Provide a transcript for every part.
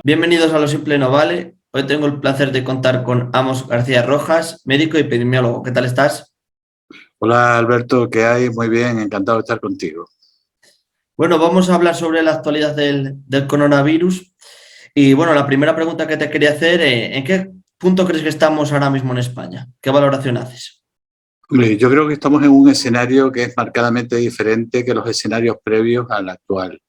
Bienvenidos a Lo Simple No Vale. Hoy tengo el placer de contar con Amos García Rojas, médico y epidemiólogo. ¿Qué tal estás? Hola Alberto, ¿qué hay? Muy bien, encantado de estar contigo. Bueno, vamos a hablar sobre la actualidad del coronavirus. Y bueno, la primera pregunta que te quería hacer, ¿en qué punto crees que estamos ahora mismo en España? ¿Qué valoración haces? Hombre, yo creo que estamos en un escenario que es marcadamente diferente que los escenarios previos al actual.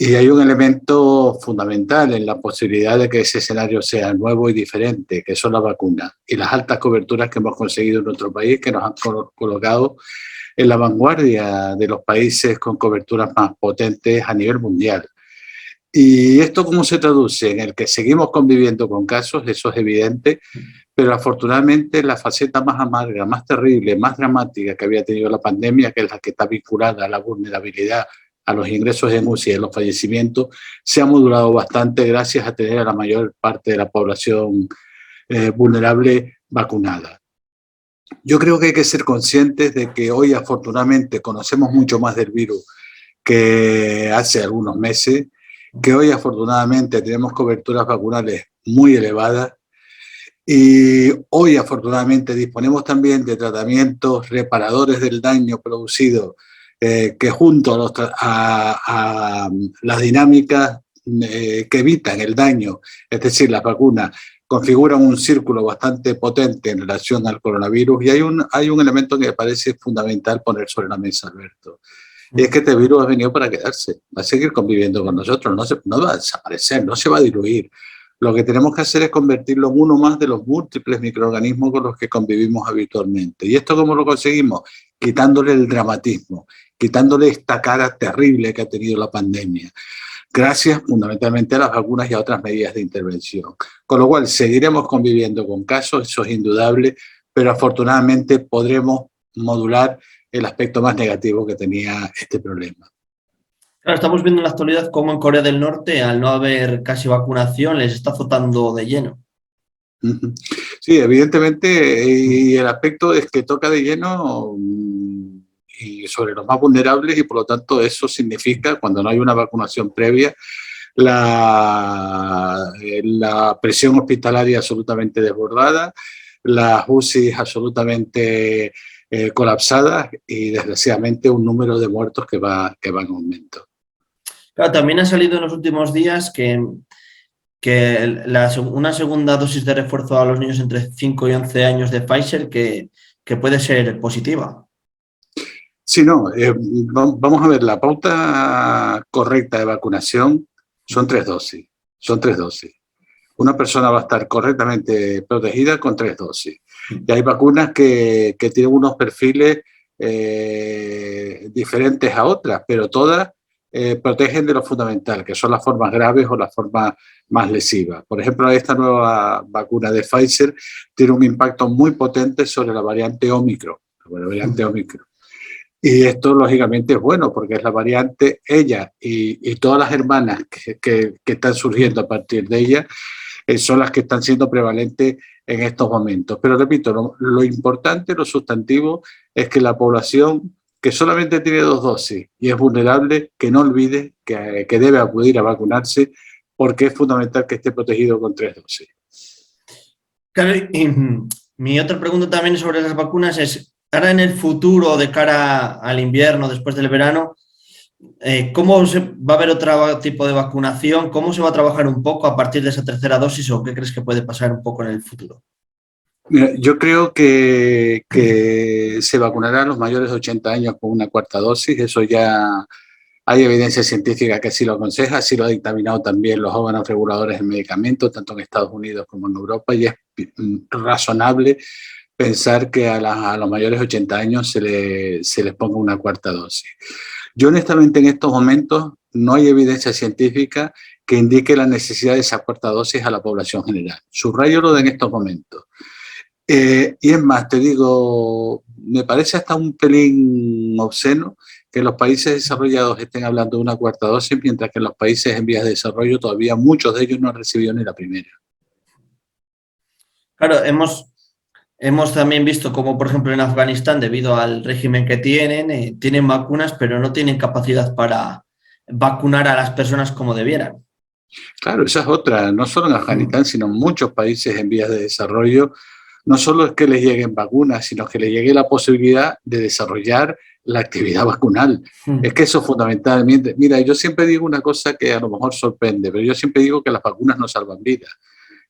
Y hay un elemento fundamental en la posibilidad de que ese escenario sea nuevo y diferente, que son las vacunas y las altas coberturas que hemos conseguido en nuestro país, que nos han colocado en la vanguardia de los países con coberturas más potentes a nivel mundial. ¿Y esto cómo se traduce? En el que seguimos conviviendo con casos, eso es evidente, pero afortunadamente la faceta más amarga, más terrible, más dramática que había tenido la pandemia, que es la que está vinculada a la vulnerabilidad, a los ingresos en UCI y a los fallecimientos, se ha modulado bastante gracias a tener a la mayor parte de la población vulnerable vacunada. Yo creo que hay que ser conscientes de que hoy afortunadamente conocemos mucho más del virus que hace algunos meses, que hoy afortunadamente tenemos coberturas vacunales muy elevadas y hoy afortunadamente disponemos también de tratamientos reparadores del daño producido que junto a las dinámicas que evitan el daño, es decir, las vacunas, configuran un círculo bastante potente en relación al coronavirus y hay un elemento que me parece fundamental poner sobre la mesa, Alberto. Y es que este virus ha venido para quedarse, va a seguir conviviendo con nosotros, no va a desaparecer, no se va a diluir. Lo que tenemos que hacer es convertirlo en uno más de los múltiples microorganismos con los que convivimos habitualmente. ¿Y esto cómo lo conseguimos? Quitándole el dramatismo, quitándole esta cara terrible que ha tenido la pandemia, gracias fundamentalmente a las vacunas y a otras medidas de intervención. Con lo cual seguiremos conviviendo con casos, eso es indudable, pero afortunadamente podremos modular el aspecto más negativo que tenía este problema. Claro, estamos viendo en la actualidad cómo en Corea del Norte, al no haber casi vacunación, les está azotando de lleno. Sí, evidentemente, y el aspecto es que toca de lleno y sobre los más vulnerables y por lo tanto eso significa, cuando no hay una vacunación previa, la presión hospitalaria absolutamente desbordada, las UCI absolutamente colapsadas y desgraciadamente un número de muertos que va en aumento. Claro, también ha salido en los últimos días una segunda dosis de refuerzo a los niños entre 5 y 11 años de Pfizer que puede ser positiva. Sí, no, vamos a ver, la pauta correcta de vacunación son 3 dosis, son 3 dosis. Una persona va a estar correctamente protegida con 3 dosis. Y hay vacunas que tienen unos perfiles diferentes a otras, pero todas protegen de lo fundamental, que son las formas graves o las formas más lesivas. Por ejemplo, esta nueva vacuna de Pfizer tiene un impacto muy potente sobre la variante Omicron. Y esto lógicamente es bueno porque es la variante, ella y todas las hermanas que están surgiendo a partir de ella son las que están siendo prevalentes en estos momentos. Pero repito, lo importante, lo sustantivo, es que la población que solamente tiene 2 dosis y es vulnerable, que no olvide que debe acudir a vacunarse porque es fundamental que esté protegido con 3 dosis. Claro, y mi otra pregunta también sobre las vacunas es, ahora en el futuro, de cara al invierno, después del verano, ¿cómo va a haber otro tipo de vacunación? ¿Cómo se va a trabajar un poco a partir de esa tercera dosis o qué crees que puede pasar un poco en el futuro? Mira, yo creo que se vacunarán a los mayores de 80 años con una 4.ª dosis, eso ya hay evidencia científica que así lo aconseja, así lo han dictaminado también los órganos reguladores de medicamentos, tanto en Estados Unidos como en Europa, y es razonable pensar que a los mayores de 80 años se les ponga una 4.ª dosis. Yo honestamente en estos momentos no hay evidencia científica que indique la necesidad de esa 4.ª dosis a la población general. Subrayo lo de en estos momentos. Y es más, te digo, me parece hasta un pelín obsceno que los países desarrollados estén hablando de una 4.ª dosis, mientras que en los países en vías de desarrollo todavía muchos de ellos no han recibido ni la primera. Claro, hemos también visto cómo, por ejemplo, en Afganistán, debido al régimen que tienen vacunas, pero no tienen capacidad para vacunar a las personas como debieran. Claro, esa es otra, no solo en Afganistán, sino en muchos países en vías de desarrollo. No solo es que les lleguen vacunas, sino que les llegue la posibilidad de desarrollar la actividad vacunal. Es que eso fundamentalmente, mira, yo siempre digo una cosa que a lo mejor sorprende, pero yo siempre digo que las vacunas no salvan vidas,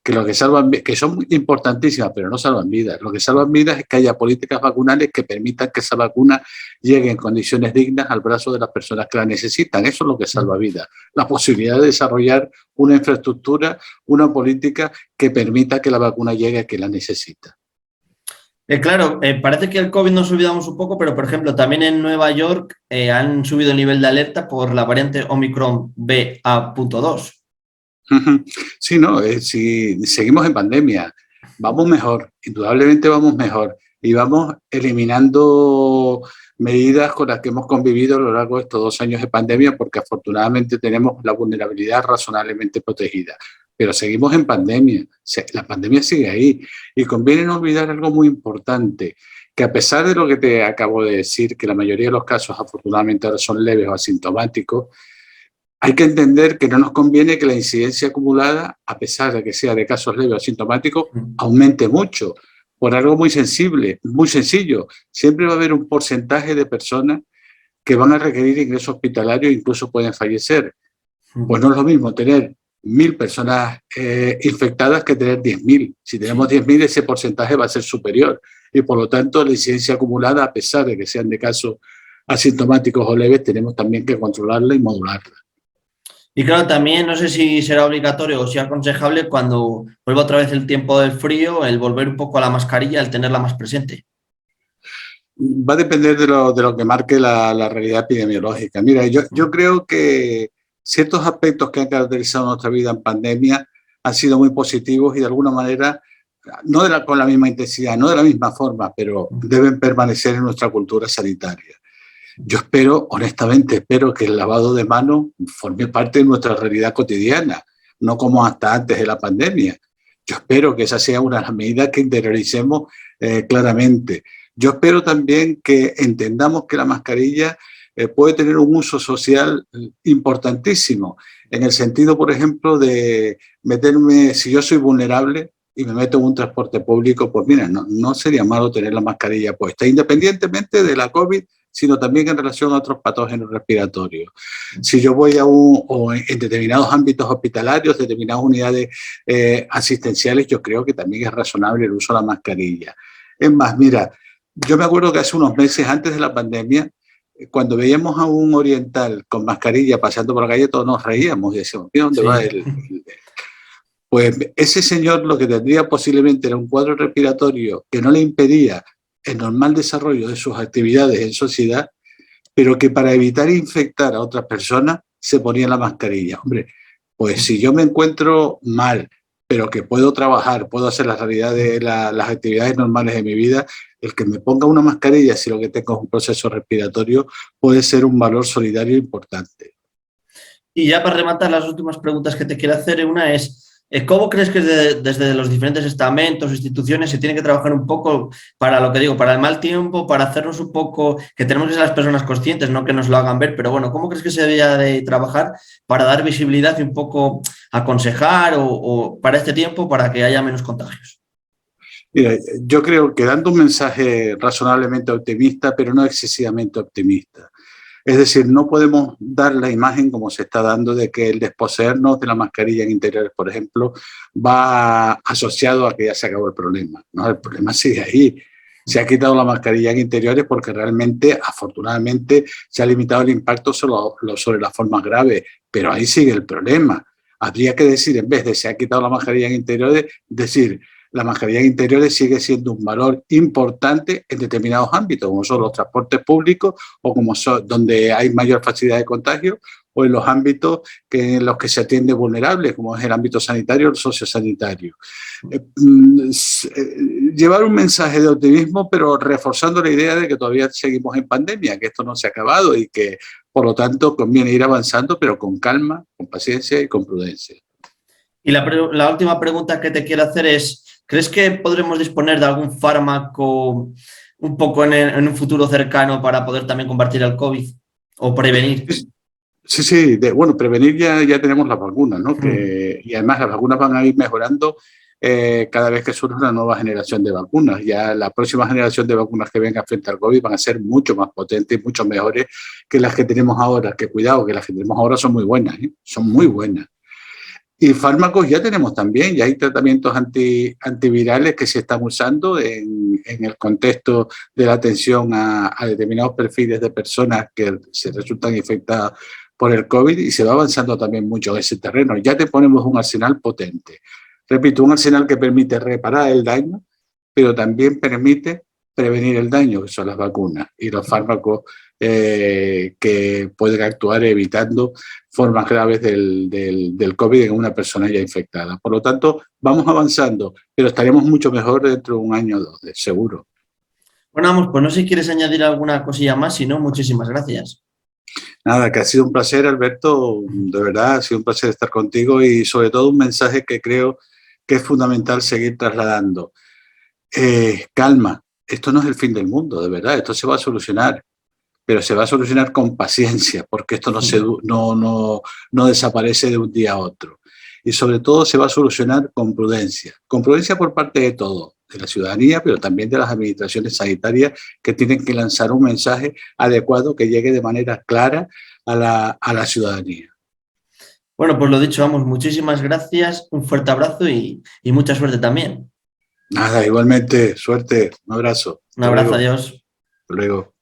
que lo que salvan, que son importantísimas, pero no salvan vidas. Lo que salvan vidas es que haya políticas vacunales que permitan que esa vacuna llegue en condiciones dignas al brazo de las personas que la necesitan. Eso es lo que salva vidas. La posibilidad de desarrollar una infraestructura, una política que permita que la vacuna llegue a quien la necesita. Claro, parece que el COVID nos olvidamos un poco, pero por ejemplo, también en Nueva York han subido el nivel de alerta por la variante Omicron BA.2. Sí, no, si seguimos en pandemia, vamos mejor, indudablemente vamos mejor y vamos eliminando medidas con las que hemos convivido a lo largo de estos 2 años de pandemia porque afortunadamente tenemos la vulnerabilidad razonablemente protegida. Pero seguimos en pandemia, la pandemia sigue ahí y conviene no olvidar algo muy importante, que a pesar de lo que te acabo de decir, que la mayoría de los casos afortunadamente ahora son leves o asintomáticos, hay que entender que no nos conviene que la incidencia acumulada, a pesar de que sea de casos leves o asintomáticos, aumente mucho, por algo muy sensible, muy sencillo. Siempre va a haber un porcentaje de personas que van a requerir ingreso hospitalario e incluso pueden fallecer. Pues no es lo mismo tener 1.000 personas infectadas que tener 10.000. Si tenemos 10.000, ese porcentaje va a ser superior. Y por lo tanto, la incidencia acumulada, a pesar de que sean de casos asintomáticos o leves, tenemos también que controlarla y modularla. Y claro, también no sé si será obligatorio o si aconsejable cuando vuelva otra vez el tiempo del frío, el volver un poco a la mascarilla, el tenerla más presente. Va a depender de lo que marque la realidad epidemiológica. Mira, yo creo que ciertos aspectos que han caracterizado nuestra vida en pandemia han sido muy positivos y de alguna manera, no con la misma intensidad, no de la misma forma, pero deben permanecer en nuestra cultura sanitaria. Yo espero, honestamente, espero que el lavado de manos forme parte de nuestra realidad cotidiana, no como hasta antes de la pandemia. Yo espero que esa sea una de las medidas que interioricemos claramente. Yo espero también que entendamos que la mascarilla puede tener un uso social importantísimo, en el sentido, por ejemplo, de meterme, si yo soy vulnerable y me meto en un transporte público, pues mira, no sería malo tener la mascarilla puesta, independientemente de la COVID, sino también en relación a otros patógenos respiratorios. Si yo voy o en determinados ámbitos hospitalarios, determinadas unidades asistenciales, yo creo que también es razonable el uso de la mascarilla. Es más, mira, yo me acuerdo que hace unos meses antes de la pandemia, cuando veíamos a un oriental con mascarilla pasando por la calle, todos nos reíamos y decíamos, ¿y dónde va él? Pues ese señor lo que tendría posiblemente era un cuadro respiratorio que no le impedía el normal desarrollo de sus actividades en sociedad, pero que para evitar infectar a otras personas se ponía la mascarilla. Hombre, pues si yo me encuentro mal, pero que puedo trabajar, puedo hacer la realidad de las actividades normales de mi vida, el que me ponga una mascarilla si lo que tengo es un proceso respiratorio puede ser un valor solidario importante. Y ya para rematar, las últimas preguntas que te quiero hacer, una es, ¿cómo crees que desde los diferentes estamentos, instituciones, se tiene que trabajar un poco para lo que digo, para el mal tiempo, para hacernos un poco, que tenemos que ser las personas conscientes, no que nos lo hagan ver, pero bueno, ¿cómo crees que se debería de trabajar para dar visibilidad y un poco aconsejar o para este tiempo, para que haya menos contagios? Mira, yo creo que dando un mensaje razonablemente optimista, pero no excesivamente optimista. Es decir, no podemos dar la imagen como se está dando de que el desposeernos de la mascarilla en interiores, por ejemplo, va asociado a que ya se acabó el problema. No, el problema sigue ahí. Se ha quitado la mascarilla en interiores porque realmente, afortunadamente, se ha limitado el impacto sobre las formas graves, pero ahí sigue el problema. Habría que decir, en vez de se ha quitado la mascarilla en interiores, decir, la mascarilla en interiores sigue siendo un valor importante en determinados ámbitos, como son los transportes públicos o como son donde hay mayor facilidad de contagio, o en los ámbitos en los que se atiende vulnerables, como es el ámbito sanitario o el sociosanitario. Llevar un mensaje de optimismo, pero reforzando la idea de que todavía seguimos en pandemia, que esto no se ha acabado y que, por lo tanto, conviene ir avanzando, pero con calma, con paciencia y con prudencia. Y la última pregunta que te quiero hacer es, ¿crees que podremos disponer de algún fármaco un poco en un futuro cercano para poder también combatir el COVID o prevenir? Sí, sí, bueno, prevenir ya tenemos las vacunas, ¿no? Y además las vacunas van a ir mejorando cada vez que surge una nueva generación de vacunas. Ya la próxima generación de vacunas que venga frente al COVID van a ser mucho más potentes y mucho mejores que las que tenemos ahora. Que cuidado, que las que tenemos ahora son muy buenas, ¿eh? Son muy buenas. Y fármacos ya tenemos también, ya hay tratamientos antivirales que se están usando en el contexto de la atención a determinados perfiles de personas que se resultan infectadas por el COVID, y se va avanzando también mucho en ese terreno. Ya te ponemos un arsenal potente. Repito, un arsenal que permite reparar el daño, pero también permite prevenir el daño, que son las vacunas y los fármacos que pueden actuar evitando formas graves del COVID en una persona ya infectada. Por lo tanto, vamos avanzando, pero estaremos mucho mejor dentro de un año o dos, seguro. Bueno, vamos, pues no sé si quieres añadir alguna cosilla más, si no, muchísimas gracias. Nada, que ha sido un placer, Alberto, de verdad, ha sido un placer estar contigo, y sobre todo un mensaje que creo que es fundamental seguir trasladando. Calma, esto no es el fin del mundo, de verdad, esto se va a solucionar, pero se va a solucionar con paciencia, porque esto no desaparece de un día a otro. Y sobre todo se va a solucionar con prudencia por parte de todos, de la ciudadanía, pero también de las administraciones sanitarias, que tienen que lanzar un mensaje adecuado que llegue de manera clara a la ciudadanía. Bueno, pues lo dicho, vamos, muchísimas gracias, un fuerte abrazo y mucha suerte también. Nada, igualmente, suerte, un abrazo. Un abrazo, adiós. Hasta luego.